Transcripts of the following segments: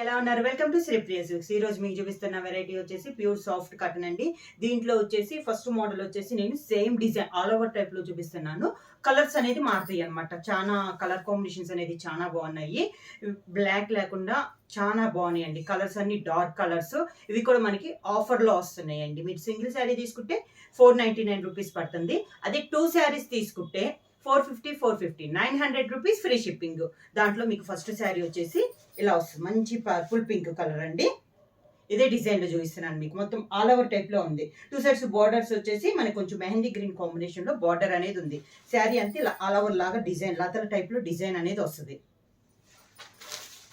ఎలా ఉన్నారు? Welcome to Sri Priya Silks. ఈ రోజు మీకు చూపిస్తున్న వెరైటీ వచ్చేసి ప్యూర్ సాఫ్ట్ కాటన్ అండి. దీంట్లో వచ్చేసి ఫస్ట్ మోడల్ వచ్చేసి నేను same design all over type లో చూపిస్తున్నాను. కలర్స్ అనేది మారుతాయి అనమాట. చాలా కలర్ కాంబినేషన్స్ అనేది చాలా బాగున్నాయి. బ్లాక్ లేకుండా చాలా బాగున్నాయండి. కలర్స్ అన్ని డార్క్ కలర్స్. ఇవి కూడా మనకి ఆఫర్ లో వస్తున్నాయండి. మీరు సింగిల్ శారీ తీసుకుంటే 499 రూపీస్ పడుతుంది. అదే 2 శారీస్ తీసుకుంటే 450 900 రూపీస్ ఫ్రీ షిప్పింగ్. దాంట్లో మీకు ఫస్ట్ శారీ వచ్చేసి ఇలా వస్తుంది. మంచి పర్పుల్ పింక్ కలర్ అండి. ఇదే డిజైన్ లో చూపిస్తున్నాను మీకు. మొత్తం ఆల్ ఓవర్ టైప్ లో ఉంది. 2 సైడ్స్ బార్డర్స్ వచ్చేసి మనకి కొంచెం మెహందీ గ్రీన్ కాంబినేషన్ లో బార్డర్ అనేది ఉంది. శారీ అంతే ఆల్ ఓవర్ లాగా డిజైన్ లతల టైప్ లో డిజైన్ అనేది వస్తుంది.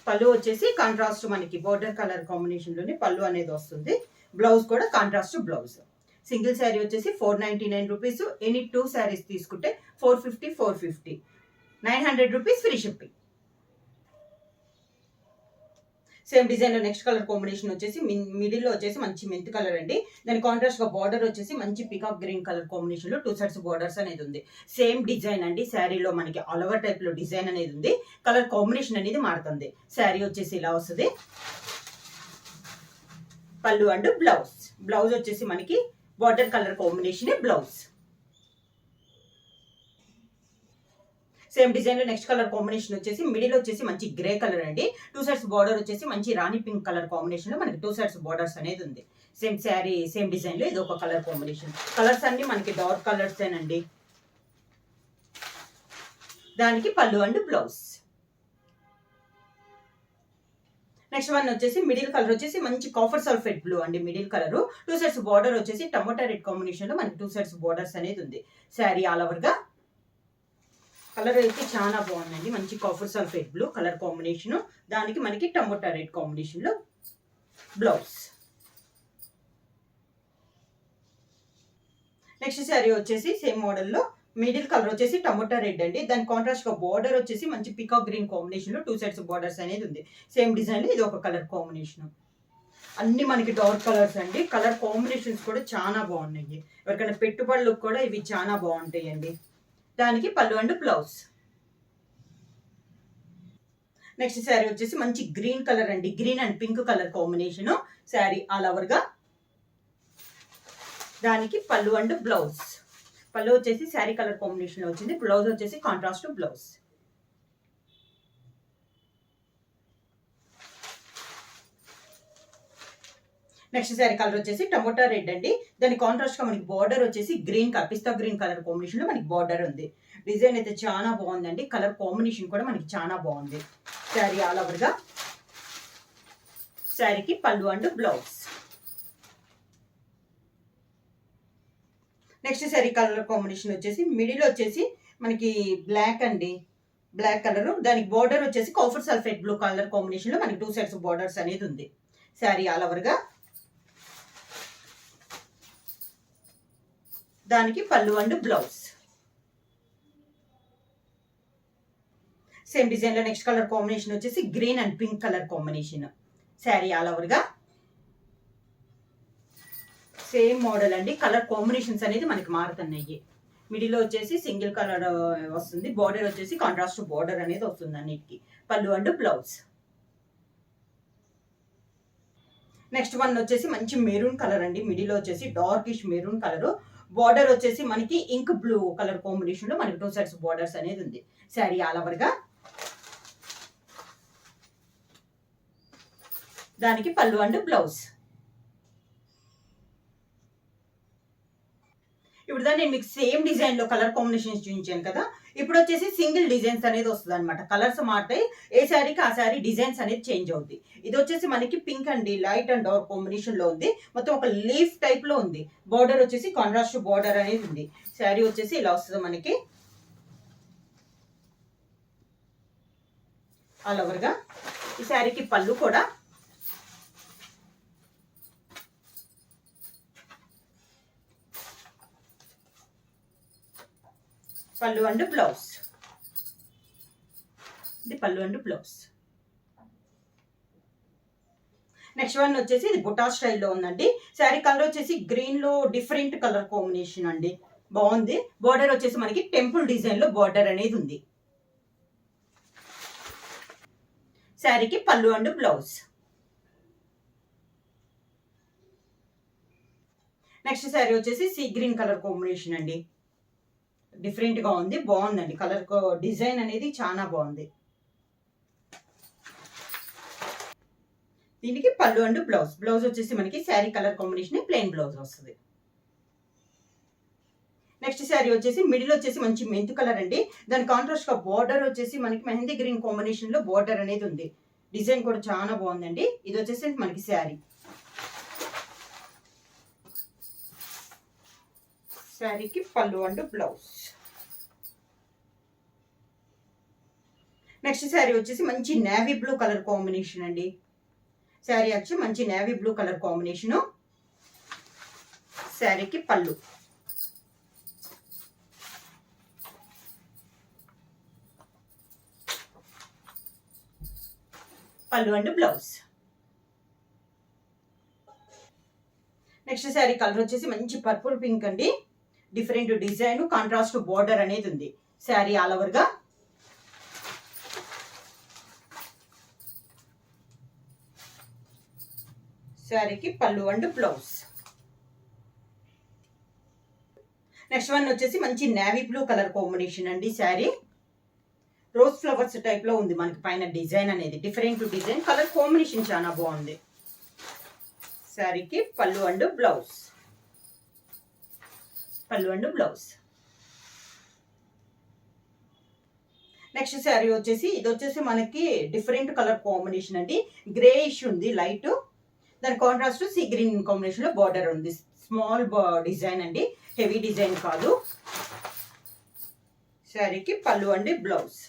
పళ్ళు వచ్చేసి కాంట్రాస్ట్ మనకి బార్డర్ కలర్ కాంబినేషన్ లోనే పళ్ళు అనేది వస్తుంది. బ్లౌజ్ కూడా కాంట్రాస్ట్ బ్లౌజ్. సింగిల్ శారీ వచ్చేసి 499 రూపీస్. ఎనీ 2 శారీస్ తీసుకుంటే 450 900 rupees free shipping. Same design లో నెక్స్ట్ కలర్ కాంబినేషన్ వచ్చేసి మిడిల్ లో వచ్చేసి మంచి మెంత్ కలర్ అండి. దాని కాంట్రాస్ట్ గా బార్డర్ వచ్చేసి మంచి పికాక్ గ్రీన్ కలర్ కాంబినేషన్ లో 2 సైడ్స్ బార్డర్స్ అనేది ఉంది. సేమ్ డిజైన్ అండి. శారీలో మనకి ఆల్ ఓవర్ టైప్ లో డిజైన్ అనేది ఉంది. కలర్ కాంబినేషన్ అనేది మారుతుంది. శారీ వచ్చేసి ఇలా వస్తుంది. పళ్ళు అండ్ బ్లౌజ్. బ్లౌజ్ వచ్చేసి మనకి water colour combination blouse. Same design లో నెక్స్ట్ కలర్ కాంబినేషన్ వచ్చేసి మిడిల్ వచ్చేసి మంచి గ్రే కలర్ అండి. 2 సైడ్స్ బార్డర్ వచ్చేసి మంచి రాణి పింక్ కలర్ కాంబినేషన్ లో మనకి 2 సైడ్స్ బార్డర్స్ అనేది ఉంది. సేమ్ శారీ సేమ్ డిజైన్ లో ఇది ఒక కలర్ కాంబినేషన్. కలర్స్ అన్ని మనకి డార్క్ కలర్స్ ఏనండి. దానికి పళ్ళు అండ్ బ్లౌజ్. నెక్స్ట్ వన్ వచ్చేసి మిడిల్ కలర్ వచ్చేసి మంచి కాఫర్ సల్ఫేట్ బ్లూ అండి. మిడిల్ కలర్ 2 సైడ్స్ బార్డర్ వచ్చేసి టమోటా రెడ్ కాంబినేషన్ లో మనకి 2 సైడ్స్ బార్డర్స్ అనేది ఉంది. శారీ ఆల్ ఓవర్ గా కలర్ అయితే చాలా బాగుందండి. మంచి copper sulphate blue colour combination. దానికి మనకి టమోటా రెడ్ కాంబినేషన్ లో బ్లౌజ్. నెక్స్ట్ శారీ వచ్చేసి సేమ్ మోడల్ లో మిడిల్ కలర్ వచ్చేసి టమోటా రెడ్ అండి. దాని కాంట్రాస్ట్ గా బార్డర్ వచ్చేసి మంచి పికాక్ గ్రీన్ కాంబినేషన్ లో 2 సైడ్స్ బార్డర్స్ అనేది ఉంది. సేమ్ డిజైన్ లో ఇది ఒక కలర్ కాంబినేషన్. అన్ని మనకి డార్క్ కలర్స్ అండి. కలర్ కాంబినేషన్స్ కూడా చాలా బాగున్నాయి. ఎవరికైనా పెట్టుబడులకు కూడా ఇవి చాలా బాగుంటాయి అండి. దానికి పళ్ళు అండ్ బ్లౌజ్. నెక్స్ట్ శారీ వచ్చేసి మంచి గ్రీన్ కలర్ అండి. Green and pink colour combination. Sari all over గా దానికి పళ్ళు అండ్ బ్లౌజ్. పళ్ళు వచ్చేసి శారీ కలర్ కాంబినేషన్ లో వచ్చింది. బ్లౌజ్ వచ్చేసి contrast blouse. Next sari colour వచ్చేసి టమోటా రెడ్ అండి. దాని కాంట్రాస్ట్ గా మనకి బార్డర్ వచ్చేసి గ్రీన్ పిస్తా గ్రీన్ కలర్ కాంబినేషన్ లో మనకి బార్డర్ ఉంది. డిజైన్ అయితే చాలా బాగుందండి. కలర్ కాంబినేషన్ కూడా మనకి చాలా బాగుంది. శారీ ఆల్ ఓవర్ గా శారీకి పళ్ళు and blouse. Next sari colour combination వచ్చేసి మిడిల్ వచ్చేసి మనకి బ్లాక్ అండి. Black colour. దానికి బార్డర్ వచ్చేసి copper sulphate blue colour combination లో మనకి 2 సైడ్స్ బార్డర్స్ అనేది ఉంది. శారీ ఆల్ ఓవర్ గా దానికి పళ్ళు అండ్ బ్లౌజ్. సేమ్ డిజైన్ లో నెక్స్ట్ కలర్ కాంబినేషన్ వచ్చేసి green and pink colour combination. Sari all over గా సేమ్ మోడల్ అండి. కలర్ కాంబినేషన్స్ అనేది మనకి మారుతున్నాయి. మిడిల్ వచ్చేసి సింగిల్ కలర్ వస్తుంది. బార్డర్ వచ్చేసి కాంట్రాస్ట్ బార్డర్ అనేది వస్తుంది అన్నిటికీ. పళ్ళు అండ్ బ్లౌజ్. నెక్స్ట్ వన్ వచ్చేసి మంచి మెరూన్ కలర్ అండి. మిడిల్ వచ్చేసి డార్కిష్ మెరూన్ కలర్. బార్డర్ వచ్చేసి మనకి ఇంక్ బ్లూ కలర్ కాంబినేషన్ లో మనకి 2 సైడ్స్ బార్డర్స్ అనేది ఉంది. శారీ ఆల్ ఓవర్ గా దానికి పళ్ళు అండ్ బ్లౌజ్. ఇప్పుడు దాన్ని నేను మీకు సేమ్ డిజైన్ లో కలర్ కాంబినేషన్స్ చూపించాను కదా. ఇప్పుడు వచ్చేసి సింగిల్ డిజైన్స్ అనేది వస్తుంది అనమాట. కలర్స్ మారుతాయి. ఏ శారీకి ఆ శారీ డిజైన్స్ అనేది చేంజ్ అవుతాయి. ఇది వచ్చేసి మనకి పింక్ అండి. లైట్ అండ్ డార్క్ కాంబినేషన్ లో ఉంది. మొత్తం ఒక లీఫ్ టైప్ లో ఉంది. బార్డర్ వచ్చేసి కాంట్రాస్ట్ బార్డర్ అనేది ఉంది. శారీ వచ్చేసి ఇలా వస్తుంది మనకి ఆల్ ఓవర్ గా. ఈ శారీకి పళ్ళు కూడా పళ్ళు అండ్ బ్లౌజ్. ఇది పళ్ళు అండ్ బ్లౌజ్. నెక్స్ట్ వన్ వచ్చేసి ఇది బుటా స్టైల్లో ఉందండి. శారీ కలర్ వచ్చేసి గ్రీన్ లో డిఫరెంట్ కలర్ కాంబినేషన్ అండి. బాగుంది. బార్డర్ వచ్చేసి మనకి టెంపుల్ డిజైన్ లో బార్డర్ అనేది ఉంది. శారీకి పళ్ళు అండ్ బ్లౌజ్. నెక్స్ట్ శారీ వచ్చేసి సీ గ్రీన్ కలర్ కాంబినేషన్ అండి. డిఫరెంట్ గా ఉంది, బాగుందండి. కలర్ డిజైన్ అనేది చాలా బాగుంది. దీనికి పళ్ళు అండ్ బ్లౌజ్ వచ్చేసి మనకి sari colour combination plain blouse వస్తుంది. నెక్స్ట్ శారీ వచ్చేసి మిడిల్ వచ్చేసి మంచి మెంతు కలర్ అండి. దాని కాంట్రాస్ట్ గా బార్డర్ వచ్చేసి మనకి మెహందీ గ్రీన్ కాంబినేషన్ లో బార్డర్ అనేది ఉంది. డిజైన్ కూడా చాలా బాగుందండి. ఇది వచ్చేసి మనకి శారీ. శారీకి పళ్ళు అండ్ బ్లౌజ్. నెక్స్ట్ శారీ వచ్చేసి మంచి నేవీ బ్లూ కలర్ కాంబినేషన్ అండి. శారీ వచ్చి మంచి నేవీ బ్లూ కలర్ కాంబినేషను. శారీకి పళ్ళు. పళ్ళు and blouse. Next sari colour వచ్చేసి మంచి పర్పుల్ పింక్ అండి. డిఫరెంట్ డిజైన్, కాంట్రాస్ట్ బోర్డర్ అనేది ఉంది. శారీ ఆల్ ఓవర్ గా. శారీకి పళ్ళు అండ్ బ్లౌజ్. నెక్స్ట్ వన్ వచ్చేసి మంచి నేవీ బ్లూ కలర్ కాంబినేషన్ అండి. శారీ రోజ్ ఫ్లవర్స్ టైప్ లో ఉంది మనకి పైన డిజైన్ అనేది. డిఫరెంట్ డిజైన్, కలర్ కాంబినేషన్ చాలా బాగుంది. శారీకి పళ్ళు అండ్ బ్లౌజ్. పళ్ళు అండ్ బ్లౌజ్. నెక్స్ట్ శారీ వచ్చేసి ఇది వచ్చేసి మనకి డిఫరెంట్ కలర్ కాంబినేషన్ అండి. గ్రేయిష్ ఉంది లైట్. దాని కాంట్రాస్ట్ సీ గ్రీన్ కాంబినేషన్ లో బార్డర్ ఉంది. స్మాల్ డిజైన్ అండి, హెవీ డిజైన్ కాదు. శారీకి పళ్ళు అండ్ బ్లౌజ్.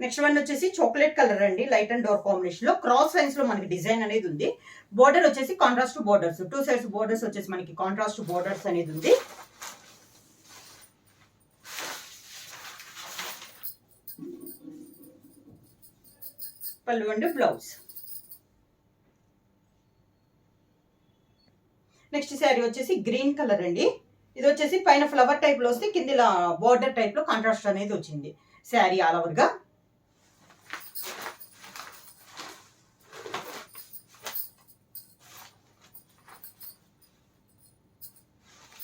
నెక్స్ట్ వన్ వచ్చేసి చాక్లెట్ కలర్ అండి. లైట్ అండ్ డార్క్ కాంబినేషన్ లో క్రాస్ లైన్స్ లో మనకి డిజైన్ అనేది ఉంది. బోర్డర్ వచ్చేసి కాంట్రాస్ట్ బోర్డర్స్, 2 సైడ్స్ బోర్డర్స్ వచ్చేసి మనకి కాంట్రాస్ట్ బోర్డర్స్ అనేది ఉంది. పళ్ళు అండ్ బ్లౌజ్. నెక్స్ట్ శారీ వచ్చేసి గ్రీన్ కలర్ అండి. ఇది వచ్చేసి పైన ఫ్లవర్ టైప్ లో వస్తే కింద బోర్డర్ టైప్ లో కాంట్రాస్ట్ అనేది వచ్చింది. శారీ ఆల్ ఓవర్ గా.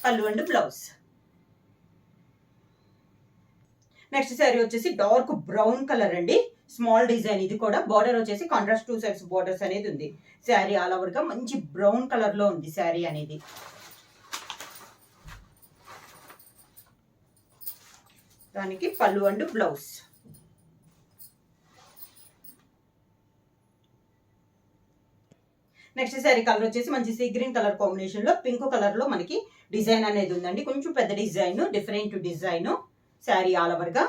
పళ్ళు అండ్ బ్లౌజ్. నెక్స్ట్ శారీ వచ్చేసి డార్క్ బ్రౌన్ కలర్ అండి. Small design. ఇది కూడా బార్డర్ వచ్చేసి కాంట్రాస్ట్ 2 సైడ్స్ బార్డర్స్ అనేది ఉంది. శారీ ఆల్ ఓవర్ గా మంచి బ్రౌన్ కలర్ లో ఉంది శారీ అనేది. దానికి పళ్ళు and blouse. Next sari colour వచ్చేసి మంచి సీ గ్రీన్ కలర్ కాంబినేషన్ లో పింక్ కలర్ లో మనకి డిజైన్ అనేది ఉందండి. కొంచెం పెద్ద design, different design. Sari all over గా.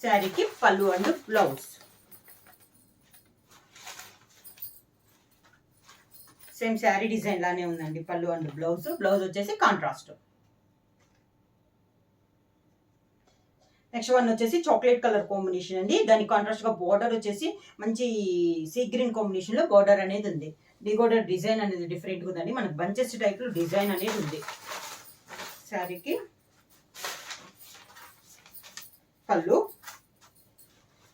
శారీకి పళ్ళు and blouse. Same sari design లానే ఉందండి. పళ్ళు అండ్ బ్లౌజ్. బ్లౌజ్ వచ్చేసి కాంట్రాస్ట్. నెక్స్ట్ వన్ వచ్చేసి చాక్లెట్ కలర్ కాంబినేషన్ అండి. దాని కాంట్రాస్ట్ గా బార్డర్ వచ్చేసి మంచి సీ గ్రీన్ కాంబినేషన్ లో బార్డర్ అనేది ఉంది. డిగోడర్ డిజైన్ అనేది డిఫరెంట్ గా ఉందండి. మనకు బంచెస్ టైప్ లో డిజైన్ అనేది ఉంది. శారీకి పళ్ళు.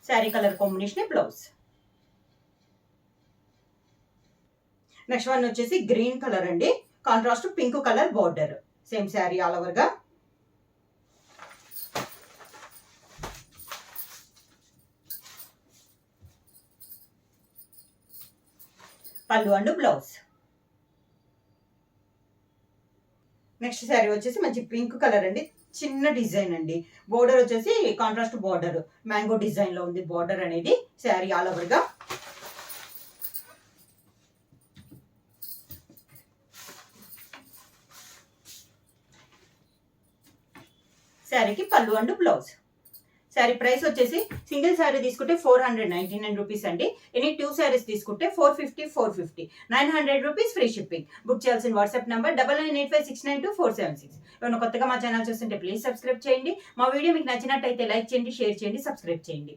Sari colour combination blouse. Next one వచ్చేసి గ్రీన్ కలర్ అండి. Contrast pink colour border. Same sari all over గా. పళ్ళు అండ్ బ్లౌజ్. నెక్స్ట్ శారీ వచ్చేసి మంచి పింక్ కలర్ అండి. చిన్న డిజైన్ అండి. బోర్డర్ వచ్చేసి కాంట్రాస్ట్ బోర్డర్, మ్యాంగో డిజైన్ లో ఉంది బోర్డర్ అనేది. శారీ ఆల్ ఓవర్ గా. శారీకి పళ్ళు అండ్ బ్లౌజ్. శారీ ప్రైస్ వచ్చేసి సింగిల్ శారీ తీసుకుంటే 499 రూపీస్ అండి. ఎనీ 2 శారీస్ తీసుకుంటే 450 900 రూపీస్ ఫ్రీ షిప్పింగ్. బుక్ చేయాల్సిన వాట్సాప్ నంబర్ 9985692476. ఎవరైనా కొత్తగా మా ఛానల్ చూస్తుంటే ప్లీజ్ సబ్స్క్రైబ్ చేయండి. మా వీడియో మీకు నచ్చినట్టయితే లైక్ చేయండి, షేర్ చేయండి, సబ్స్క్రైబ్ చేయండి.